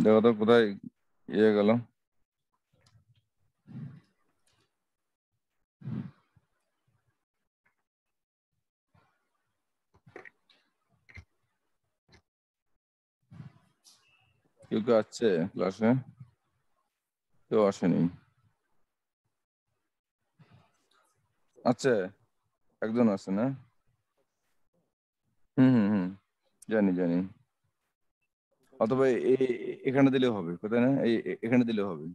দেখো তো কোথায় ইয়ে গেল। কেউ কেউ আছে ক্লাসে? কেউ আসেনি? আছে, একজন আছে না? হুম, জানি জানি। অথবা এখানে দিলেও হবে, কোথায় না এখানে দিলেও হবে।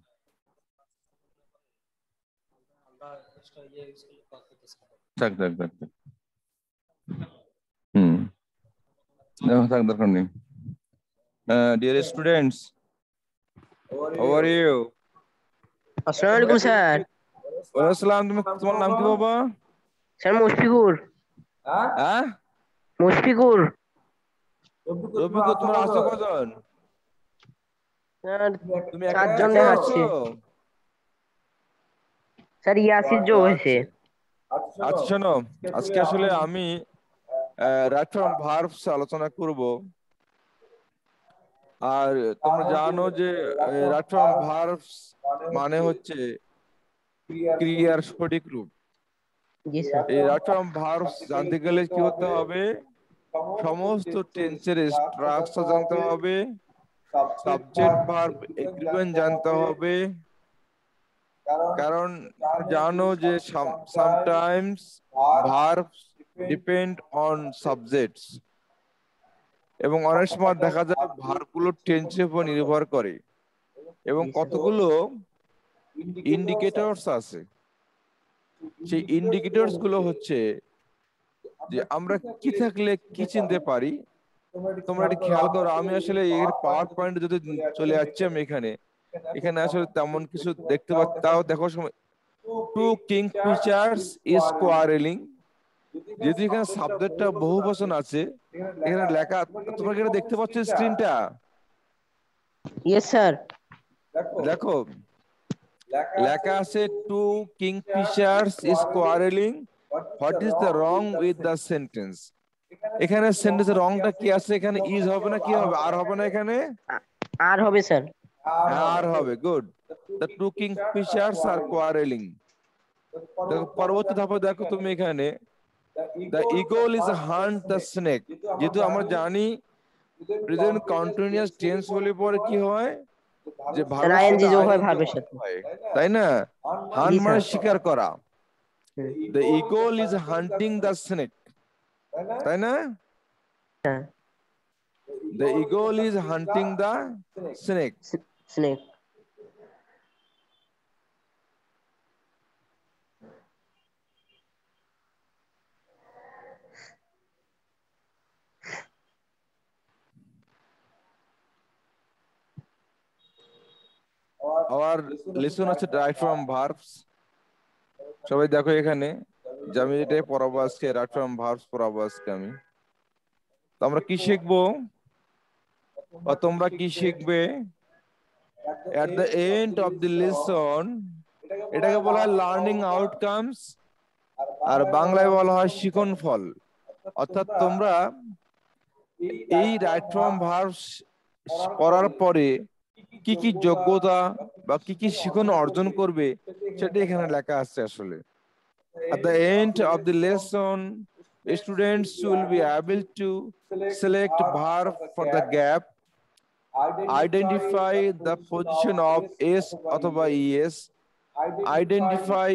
থাক থাক থাক থাক। হুম, দেখো থাক, দরকার নেই। Dear students, how are you? আসসালামু আলাইকুম স্যার। ওয়ালাইকুম আসসালাম। তোমার নাম কি বাবা? স্যার মুশফিকুর। হ্যাঁ, মুশফিকুর। রফিকুর। তোমার আসছো কজন? স্যার তুমি চারজন একাই আসছো? দেখাচ্ছে। স্যার ইয়াসির যোগ হয়েছে। আচ্ছা আচ্ছা, শোনো, আজকে আসলে আমি রাইট ফ্রম ভার্বস আলোচনা করব। আর তোমরা জানো যে রাইট ফ্রম ভার্বস মানে হচ্ছে ক্রিয়ার সঠিক রূপ। জি স্যার। এই রাইট ফ্রম ভার্বস জানতে গেলে কি হতে হবে? সমস্ত টেন্সের স্ট্রাকচার জানতে হবে, সাবজেক্ট ভার্ব এগ্রিমেন্ট জানতে হবে। কারণ তোমরা জানো যে sometimes verbs depend on subjects, এবং অনেক সময় দেখা যায় ভার্বগুলো টেন্সের উপর নির্ভর করে। এবং জি স্যার। কতগুলো ইন্ডিকেটরস আছে। সেই ইন্ডিকেটরস গুলো হচ্ছে যে আমরা কি থাকলে কি চিনতে পারি। তোমরা একটু খেয়াল করো, আমি আসলে এর পাওয়ার পয়েন্ট যদি চলে যাচ্ছি আমি এখানে, এখানে আসলে তেমন কিছু দেখতে পাচ্ছি। তাও দেখো, সময় two kingfishers is quarrelling, যেহেতু এখানে সাবজেক্টটা বহু বচন আছে, এখানে লেখা, তোমরা কি এটা দেখতে পাচ্ছ স্ক্রিনটা? Yes sir. দেখো, লেখা আছে two kingfishers is quarrelling, what is the wrong with the sentence. এখানে সেন্টেন্সের রংটা কি আছে? এখানে ইজ হবে না কি হবে? আর হবে না এখানে? আর হবে স্যার। হ্যাঁ, আর হবে। Good. The two kingfishers are quarrelling. দেখো পরবর্তী ধাপে, দেখো তুমি এখানে the eagle is hunt the snake. যেহেতু আমরা জানি প্রেজেন্ট কন্টিনিউয়াস টেন্স হলে পরে কি হয়, যে স্যার ভার্বের সাথে আইএনজি যোগ হয় আইএনজি ভার্বের যুক্ত সাথে। হয়, তাই না? হান্ট জি মানে স্যার। শিকার করা। Hmm, the eagle is hunting the snake, তাই না? হ্যাঁ। The eagle is hunting the snake. Snake. Our lesson হচ্ছে রাইট ফ্রম ভার্বস। সবাই দেখো এখানে যে আমি যেটা পড়াবো আজকে, রাইট ফ্রম ভার্বস পড়াবো আজকে আমি। তো আমরা কি শিখবো বা তোমরা কি শিখবে? At the end of the lesson, এটাকে বলা হয় লার্নিং আউটকামস, আর বাংলায় বলা হয় শিখন ফল। অর্থাৎ তোমরা এই রাইট ফ্রম ভার্বস করার পরে কি কি যোগ্যতা বা কি কি শিখন অর্জন করবে সেটা এখানে লেখা আছে আসলে। At the end of the lesson, students will be able to select verb for the gap, identify the position of s অথবা es, identify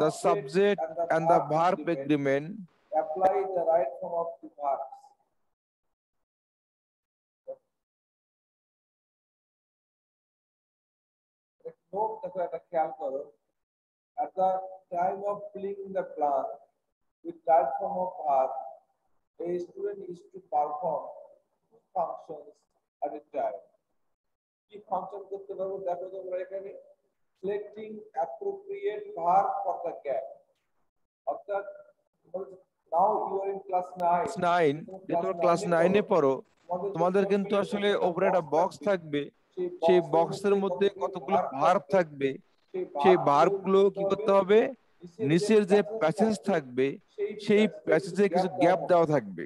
the subject and the verb agreement, apply the right form of the verbs. Note দেখো একটা খেয়াল করো, at the time of filling in the blank with right form of verb, a student is to perform two functions at a time. কি function করতে পারবো দেখো তোমরা এখানে, selecting appropriate verb for the gap, অর্থাৎ now you are in class 9, 9, যে তোমরা class 9 এ পড়ো, তোমাদের কিন্তু আসলে ওপরে একটা বক্স থাকবে, সেই বক্সের মধ্যে কতগুলো ভার্ব থাকবে, সেই ভার্ব গুলো কি করতে হবে, নিচের যে প্যাসেজ থাকবে সেই প্যাসেজে কিছু গ্যাপ দেওয়া থাকবে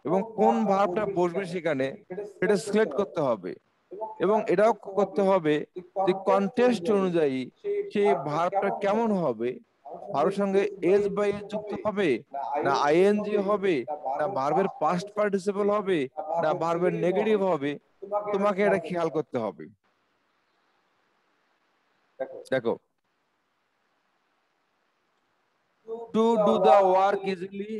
এবং কোন ভার্বটা বসবে সেখানে সেটা সিলেক্ট করতে হবে। এবং এটাও করতে হবে যে কন্টেক্সট অনুযায়ী সেই ভার্বটা কেমন হবে, ভার্বের সঙ্গে এস বা এস যুক্ত হবে, না আইএনজি হবে, না ভার্বের পাস্ট পার্টিসিপল হবে, না ভার্বের নেগেটিভ হবে, তোমাকে এটা খেয়াল করতে হবে। দেখো, to do the work easily,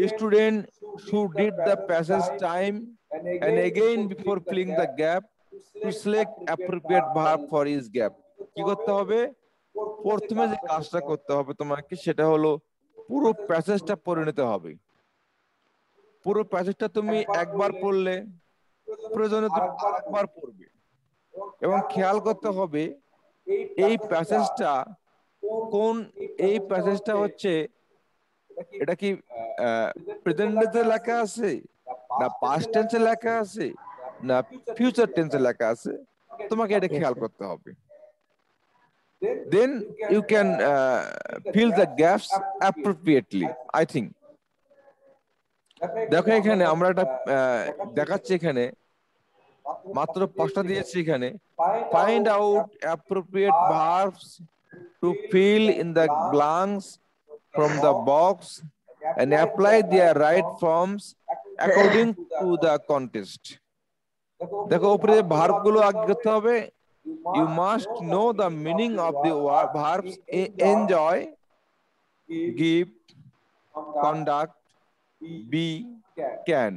a student should read the passage time and again before filling the gap to select appropriate verb for each gap. কি করতে হবে? প্রথমে যে কাজটা করতে হবে তোমাকে সেটা হলো পুরো প্যাসেজটা পড়ে নিতে হবে। পুরো প্যাসেজটা তুমি একবার পড়লে প্রয়োজনে তুমি আরেকবার পড়বে এবং খেয়াল করতে হবে এই প্যাসেজটা কোন, এই প্যাসেজটা হচ্ছে এটা কি প্রেজেন্ট টেন্সে লেখা আছে, না পাস্ট টেন্সে লেখা আছে, না ফিউচার টেন্সে লেখা আছে, তোমাকে এটা খেয়াল করতে হবে। Then you can fill the gaps appropriately, I think. দেখো এখানে আমরা একটা দেখাচ্ছি, এখানে মাত্র 5টা দিয়েছি এখানে। Find out appropriate verbs to fill in the blanks from the box and apply their right forms according to the context. দেখো উপরে ভার্ব গুলো আগে করতে হবে। You must know the meaning of the verbs enjoy, give, conduct, be, can.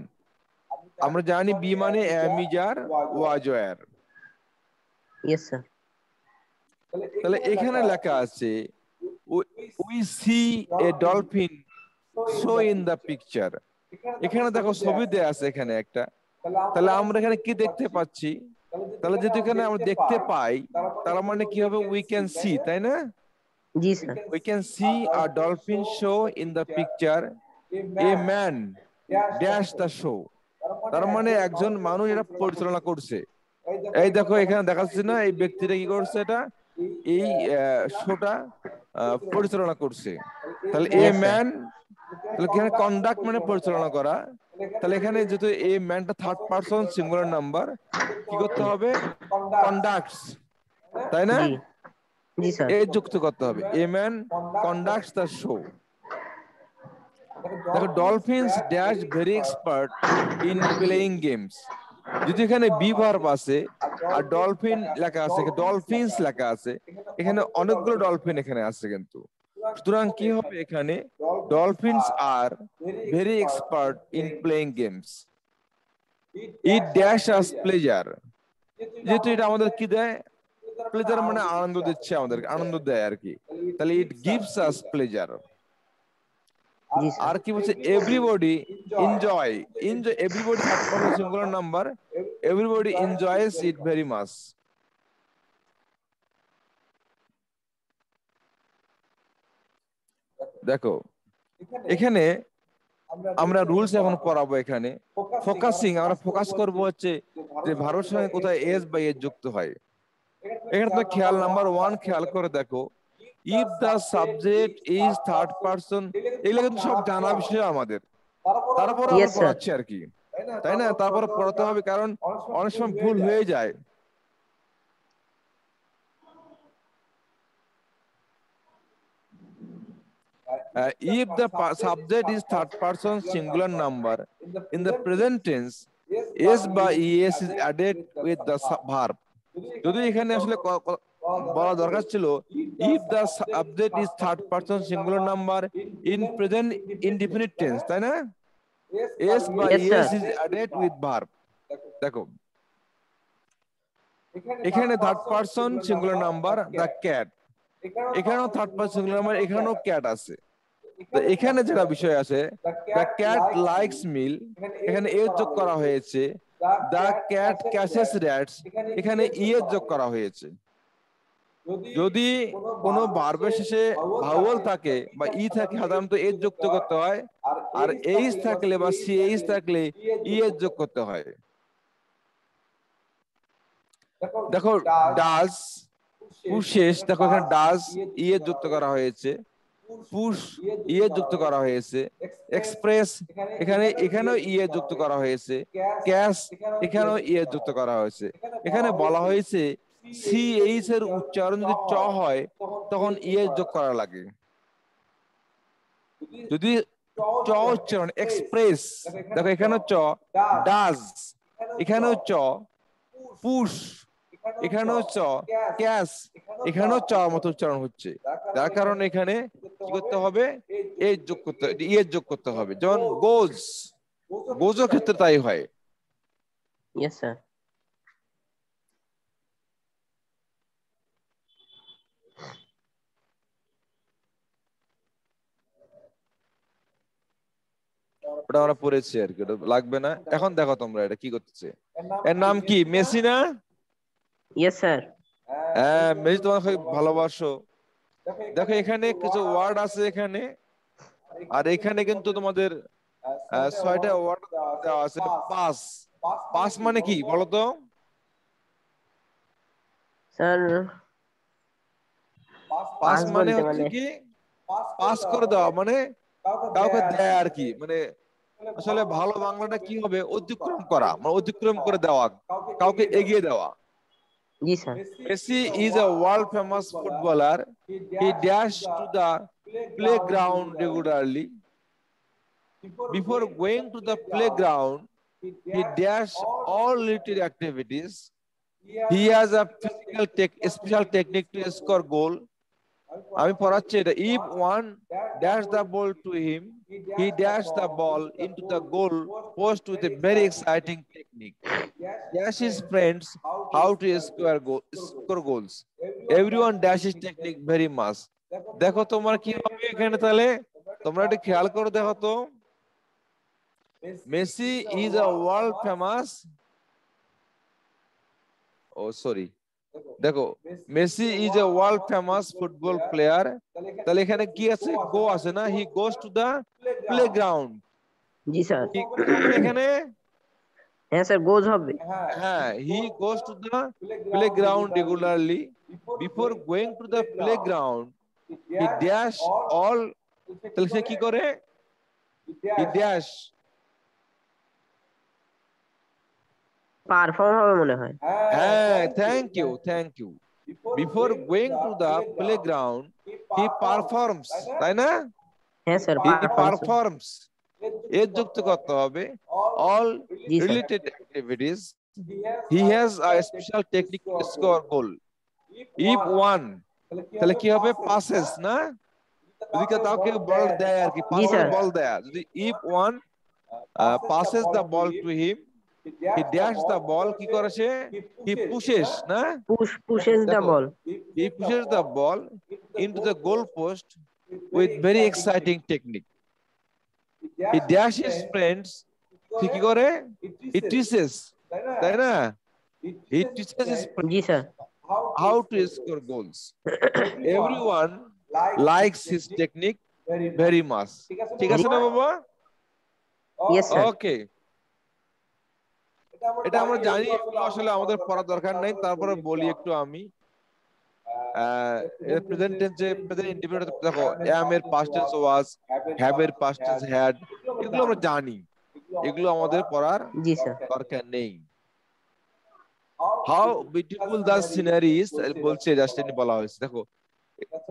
আমরা জানি B মানে am, is, are, was, were. Yes, sir. তাহলে এখানে লেখা আছে we see a dolphin show in the picture. এখানে দেখো ছবি দেয়া আছে এখানে একটা। তাহলে আমরা এখানে কি দেখতে পাচ্ছি? তাহলে যদি এখানে আমরা দেখতে পাই তার মানে কি হবে, we can see, তাই না? জি sir. We can see a dolphin show in the picture, a man dash the show. তার মানে একজন মানুষ এটা পরিচালনা করছে। এই দেখো এখানে দেখাচ্ছে না, এই ব্যক্তিটা কি করছে, এটা এই শোটা পরিচালনা করছে। তাহলে এ ম্যান, তাহলে এখানে কন্ডাক্ট মানে পরিচালনা করা। তাহলে এখানে যেহেতু এ ম্যানটা থার্ড পারসন সিঙ্গুলার নাম্বার, কি করতে হবে, কন্ডাক্টস, তাই না? জি জি স্যার। এ যুক্ত করতে হবে, a man conducts the show. দেখো dolphins dash very expert in playing games. যদি এখানে বি ভার্ব আছে আর ডলফিন লেখা আছে, ডলফিনস লেখা আছে, এখানে অনেকগুলো ডলফিন এখানে আছে কিন্তু। সুতরাং কি হবে এখানে, dolphins are very expert in playing games. It dash us pleasure, যেহেতু এটা আমাদের কি দেয়, প্লেজার মানে আনন্দ দিচ্ছে, আমাদেরকে আনন্দ দেয় আর কি। তাহলে ইট গিভস আস প্লেজার। আর কি বলছে, everybody enjoy, everybody third person singular number, everybody enjoys it very much. দেখো এখানে আমরা রুলস এখন পড়াবো। এখানে ফোকাসিং আমরা ফোকাস করব হচ্ছে যে ভারতের সঙ্গে কোথায় এস বা এস যুক্ত হয়। এখানে তুমি খেয়াল নাম্বার 1 খেয়াল করে দেখো, if the subject is third person, এগুলো কিন্তু সব জানা বিষয় আমাদের, তারপরে আমরা Yes, sir. পড়াচ্ছি আর কি, তাই না? তারপরে পড়াতে হবে, কারণ অনেক সময় ভুল হয়ে যায়। If the subject is third person singular number in the present tense, s by es is added with the verb. যদি এখানে আসলে বলা দরকার ছিল, if the subject is third person singular number in present indefinite tense, তাই না? s by Yes, sir. es is added with verb. দেখো এখানে third person singular number the cat, এখানেও থার্ড পারসন সিঙ্গুলার নাম্বার, এখানেও cat আছে। তো এখানে যেটা বিষয় আছে, দ্য ক্যাট লাইকস মিল, এখানে এ যোগ করা হয়েছে। দ্য ক্যাট ক্যাচেস র‍্যাটস, এখানে ই এর যোগ করা হয়েছে। যদি কোনো ভার্বের শেষে ভাওয়াল থাকে বা ই থাকে, সাধারণত এর যুক্ত করতে হয়, আর এইচ থাকলে বা সিএইচ থাকলে ই এর যোগ করতে হয়। দেখো ডাজ, পুশেস, দেখো এখানে ডাজ ই এর যুক্ত করা হয়েছে, পুশ ই এর যুক্ত করা হয়েছে, এক্সপ্রেস এখানেও ই এর যুক্ত করা হয়েছে, ক্যাশ এখানেও ই এর যুক্ত করা হয়েছে। এখানে বলা হয়েছে সিএইচ এর উচ্চারণ যদি চ হয় তখন ই এর যোগ করা লাগে। যদি চ উচ্চারণ এক্সপ্রেস, দেখো এখানেও চ, ডাজ এখানেও চ, পুশ এখানেও চ, ক্যাশ এখানেও চ মতো উচ্চারণ হচ্ছে। যার কারণে এখানে কি করতে হবে, এর যোগ করতে, এর যোগ করতে হবে। যেমন গোজ, গোজও ক্ষেত্রে তাই হয়। Yes, sir. ওটা আমরা পড়েছি আর কি, ওটা লাগবে না। এখন দেখো তোমরা এটা কি করতেছে। এর নাম কি? মেসি না? Yes, sir. হ্যাঁ, মেসি তোমাকে ভালোবাসো। দেখো এখানে কিছু ওয়ার্ড আছে এখানে, আর এখানে কিন্তু তোমাদের 6টা ওয়ার্ড দেওয়া আছে। পাস, পাস মানে কি বলতো? Sir, পাস pass মানে বলতে হচ্ছে মানে কি, পাস করে দেওয়া, মানে কাউকে দেয় আর কি। মানে আসলে ভালো বাংলাটা কি হবে, অতিক্রম করা, মানে অতিক্রম করে দেওয়া, কাউকে এগিয়ে দেওয়া। জি sir. Messi is a world famous footballer. He dashed to the playground regularly. Before going to the playground, he dashed all little activities. He has a special technique to score goal. আমি পড়াচ্ছি এটা। If one dash the ball to him, he dashed the ball into the goal post with a very exciting technique. Dash his friends how to score goals. Everyone dashes technique very much. দেখো তোমার কি হবে এখানে, তাহলে তোমরা একটু খেয়াল করে দেখো তো। Messi is a world famous, oh sorry, দেখো Messi is a world famous football player, তাহলে এখানে কি আছে, গো আছে না? He goes to the playground. জি স্যার। এখানে হ্যাঁ স্যার, গোজ হবে। হ্যাঁ, he goes to the playground regularly. Before going to the playground he dash all, তাহলে সে কি করে, হি ড্যাশ, পারফর্ম হবে মনে হয়। হ্যাঁ, thank you, thank you. Before going to the playground he performs, তাই না? হ্যাঁ স্যার, হি পারফর্মস। পারফর্মস এর যুক্ত করতে হবে all G sir. related activities. He has a special technique to score goal. If one, তাহলে কি হবে, passes না? যদি কাউকে বল দেয় আর কি, জি পাসের স্যার। বল দেয়, যদি if one passes the ball to him, he dash the ball, কি করে সে, he pushes না, pushes the দেখো, ball. he pushes the ball into the goal post with very exciting technique. He dashes friends, সে কি করে, he teaches, তাই না? He teaches his friends G sir. how to score goals. Everyone likes his technique. very much ঠিক আছে না বাবা Yes, sir. ওকে এটা আমরা জানি এগুলো আসলে আমাদের পড়ার দরকার নাই তারপরে বলি একটু আমি প্রেজেন্ট টেন্সে প্রেজেন্ট ইন্ডিপেন্ডেন্ট দেখো am এর past tense was have এর past tense had এগুলো আমরা জানি এগুলো আমাদের পড়ার জি স্যার। দরকার নেই হাউ বিউটিফুল দ্য সিনারিজ বলছে জাস্ট এনে বলা হয়েছে দেখো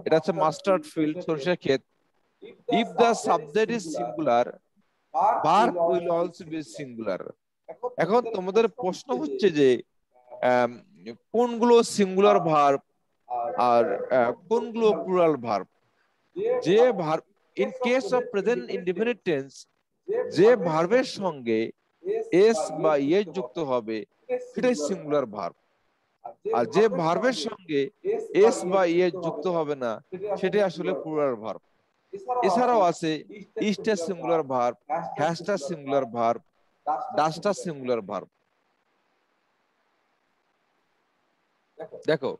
এটা হচ্ছে মাস্টার্ড ফিল্ড সরিষার ক্ষেত if the subject is singular verb will also be singular এখন তোমাদের প্রশ্ন হচ্ছে যে কোনগুলো সিঙ্গুলার ভার্ব আর কোনগুলো প্লুরাল ভার্ব যে verb in case of present indefinite tense যে ভার্বের সঙ্গে এস বা ইএস যুক্ত হবে সেটাই সিঙ্গুলার ভার্ব আর যে ভার্বের সঙ্গে এস বা ইএস যুক্ত হবে না সেটাই আসলে প্লুরাল ভার্ব এছাড়াও আছে ইস্টার সিঙ্গুলার ভার্ব হ্যাশটার সিঙ্গুলার ভার্ব ডাস্টার সিঙ্গুলার ভার্ব দেখো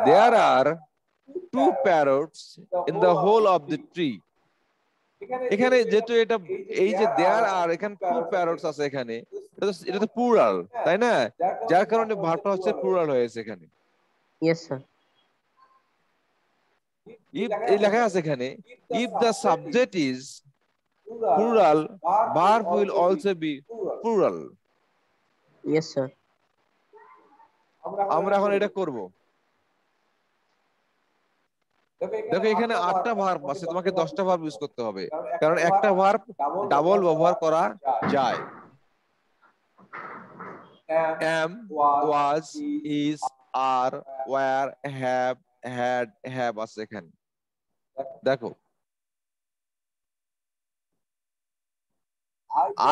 there are two parrots in the whole of the tree এখানে যেহেতু এটা এই যে there are এখানে two parrots আছে এখানে এটা তো প্লুরাল তাই না যার কারণে ভার্বটা হচ্ছে প্লুরাল হয়েছে এখানে Yes, sir. if এই লেখা আছে এখানে if the subject is plural verb will also be plural Yes, sir. আমরা এখন এটা করব দেখো এখানে 8টা ভার্ব আছে তোমাকে 10টা ভার্ব ইউজ করতে হবে কারণ একটা ভার্ব ডাবল ব্যবহার করা যায় am was is are were have had have আছে এখানে দেখো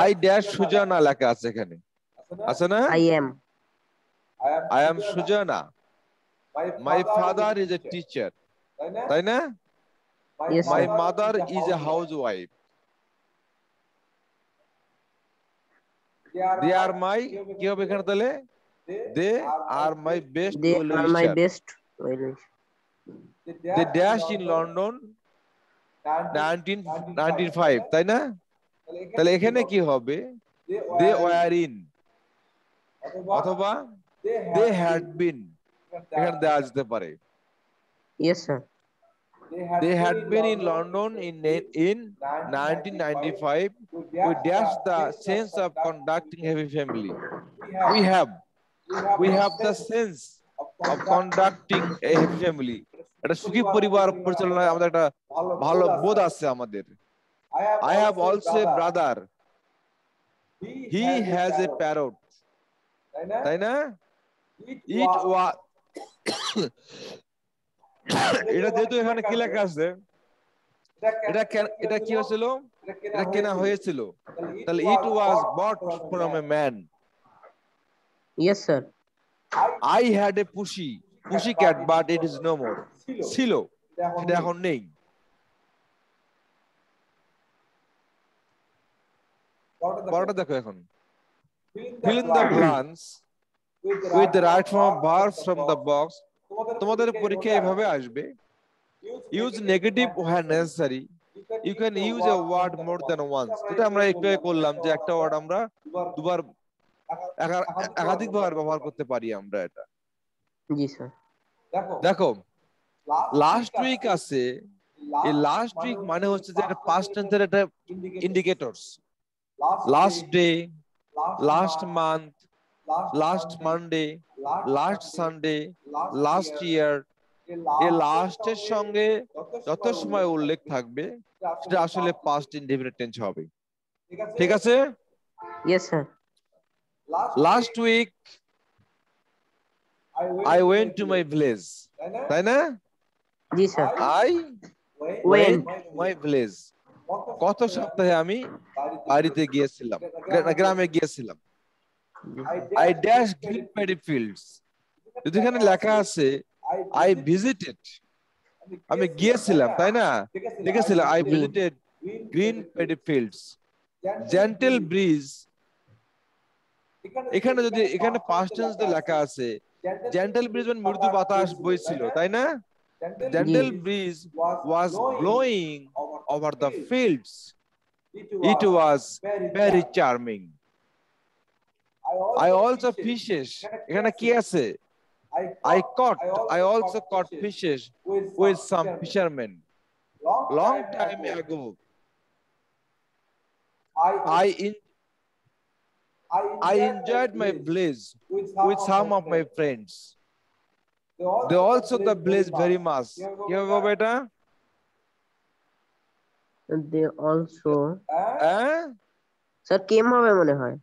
I dash Sujana লেখা আছে এখানে আছে না I am. I am Sujana my father is a teacher তাই না Yes, my sir. mother is a housewife they are my কি হবে এখানে তাহলে they are my best They well are my wisher best well-wisher. they dashed in London 1995 তাই না তাহলে এখানে কি হবে they were in অথবা they had been এখানে দেওয়া যেতে পারে Yes, sir. they had been in London in 1995 we dash the sense of conducting a family we have the sense of conducting a family একটা সুখী পরিবার পরিচালনায় আমাদের একটা ভালো বোধ আছে আমাদের I have also a brother he has a parrot তাই না it was এটা যেহেতু এখানে কি লেখা আছে এটা কি হয়েছিল এটা কেনা হয়েছিল তাহলে it was bought from a man Yes, sir. I had a pushy cat but it is no more ছিল সেটা এখন নেই পরেরটা দেখো এখন fill in the blanks with the right form of verbs from the box তোমাদের পরীক্ষা এভাবে আসবে use negative when necessary you can use a word more than once যেটা আমরা একটু আগে করলাম যে একটা ওয়ার্ড আমরা দুবার একাধিকবার ব্যবহার করতে পারি আমরা এটা জি স্যার। দেখো লাস্ট উইক আছে এই লাস্ট উইক মানে হচ্ছে যে একটা পাস্ট টেন্সের একটা indicators last day last month last Monday last Sunday last year এই লাস্টের সঙ্গে যত সময় উল্লেখ থাকবে সেটা আসলে পাস্ট ইনডেফিনিট টেন্স হবে ঠিক আছে yes sir. Last week I went to my village তাই না জি sir. I went to my village গত সপ্তাহে আমি বাড়িতে গিয়েছিলাম গ্রামে গিয়েছিলাম I dashed green paddy fields যদি এখানে লেখা আছে I visited আমি গিয়েছিলাম তাই না লিখেছিলাম I visited green paddy fields gentle breeze এখানে যদি এখানে past tense তে লেখা আছে জেন্টাল ব্রিজ মানে মৃদু বাতাস বইছিল, তাই না? Gentle bridge was blowing over the fields. It was very charming. I also fishes. এখানে কি আছে? I also caught fishes with some fishermen. Long time ago. I enjoyed my blaze with some of my friends. They also the blaze very much. কি হবে বাবা এটা? They also হ্যাঁ? Sir কেম হবে মনে হয়।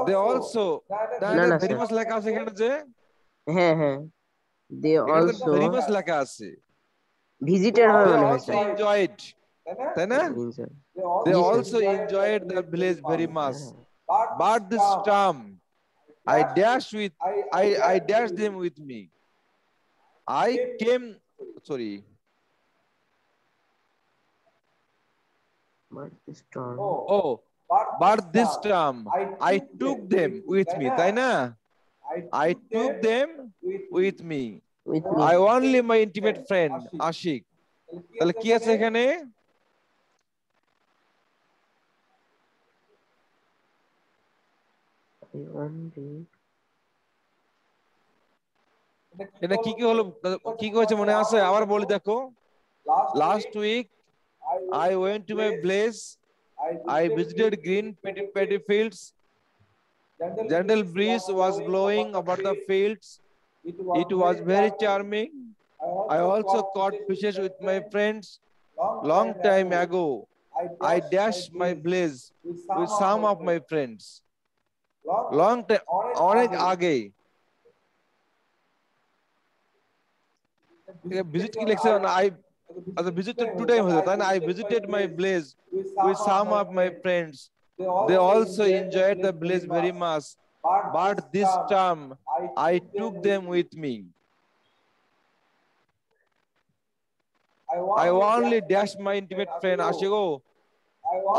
They also না না very স্যার, much লেখা আছে এখানে যে হ্যাঁ হ্যাঁ, they এখানে also very much লেখা আছে। visited হবে They মনে হয় also স্যার। enjoyed, তাই না? Sir They G sir. also enjoyed the village very much. But this time I dashed them with me. I came, sorry. But this storm, Oh, but this time I took them with me, তাই না? I took them with me. with me, I only my intimate friend Ashik. তাহলে কি আছে এখানে? I only এটা কি কি হলো, কি কি হয়েছে মনে আছে? আবার বলি দেখো। Last week I went to my place. I visited green paddy fields. Gentle breeze was blowing over the fields. It was very charming. I also caught fishes with my friends. Long time ago, I dashed my blaze with some of my friends. Long time, অনেক আগে। Visit কি লিখছে? I visited 2 times হয়েছে, তাই না? I visited my blaze with some of my friends. They also enjoyed the blaze very much. But this time, I took them with me. I only dashed my intimate friend Ashiko.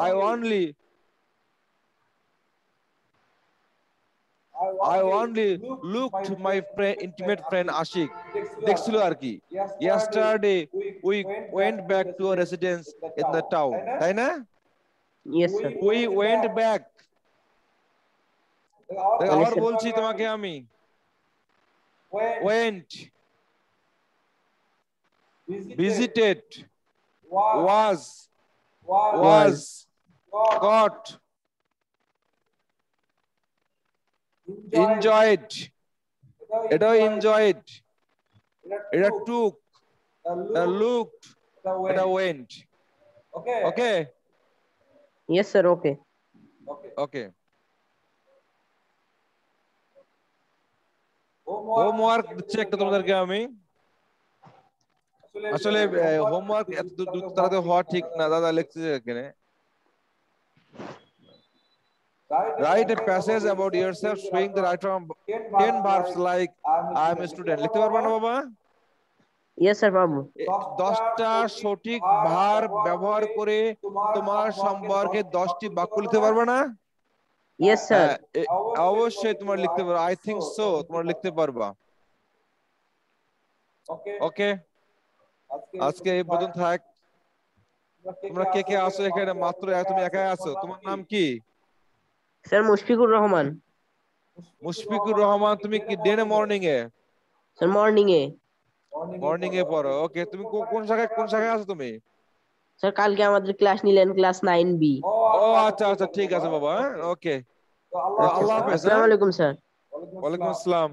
I only looked my intimate friend Ashik. দেখছিল আর কি। Yesterday we went back to our residence in the town, তাই না? yes sir, We went back. আবার sir. বলছি তোমাকে আমি, went, visited, was, got, enjoyed, এটাও enjoyed, এটা took, এটা looked, এটা went. Okay? Yes sir, okay. Okay. Homework দিচ্ছি একটা তোমাদেরকে আমি। আসলে হোমওয়ার্ক এত দ্রুত তাড়াতাড়ি হওয়া ঠিক না, দাদা লিখছে এখানে। Write a passage about yourself showing the right from 10 verbs like I am a student. লিখতে পারবা না বাবা? Yes sir, বাবু। 10টা সঠিক ভার্ব ব্যবহার করে তোমার সম্পর্কে 10টি বাক্য লিখতে পারবা না? Yes sir. অবশ্যই তোমার লিখতে পারবা। I think so, তোমার লিখতে পারবা। ওকে, আজকে এই পর্যন্ত থাক। তোমরা কে কে আছো এখানে? মাত্র তুমি একাই আছো। তোমার নাম কি? স্যার মুশফিকুর রহমান। মুশফিকুর রহমান, তুমি কি ডে না মর্নিং এ? স্যার মর্নিং এ। মর্নিং এ পড়ো। ওকে, তুমি কোন শাখায় আছো তুমি? স্যার কালকে আমাদের ক্লাস নিলেন, ক্লাস 9B। ও আচ্ছা আচ্ছা, ঠিক আছে বাবা। ওকে, আল্লাহ হাফেজ। আসসালামু আলাইকুম স্যার। ওয়ালাইকুম আসসালাম।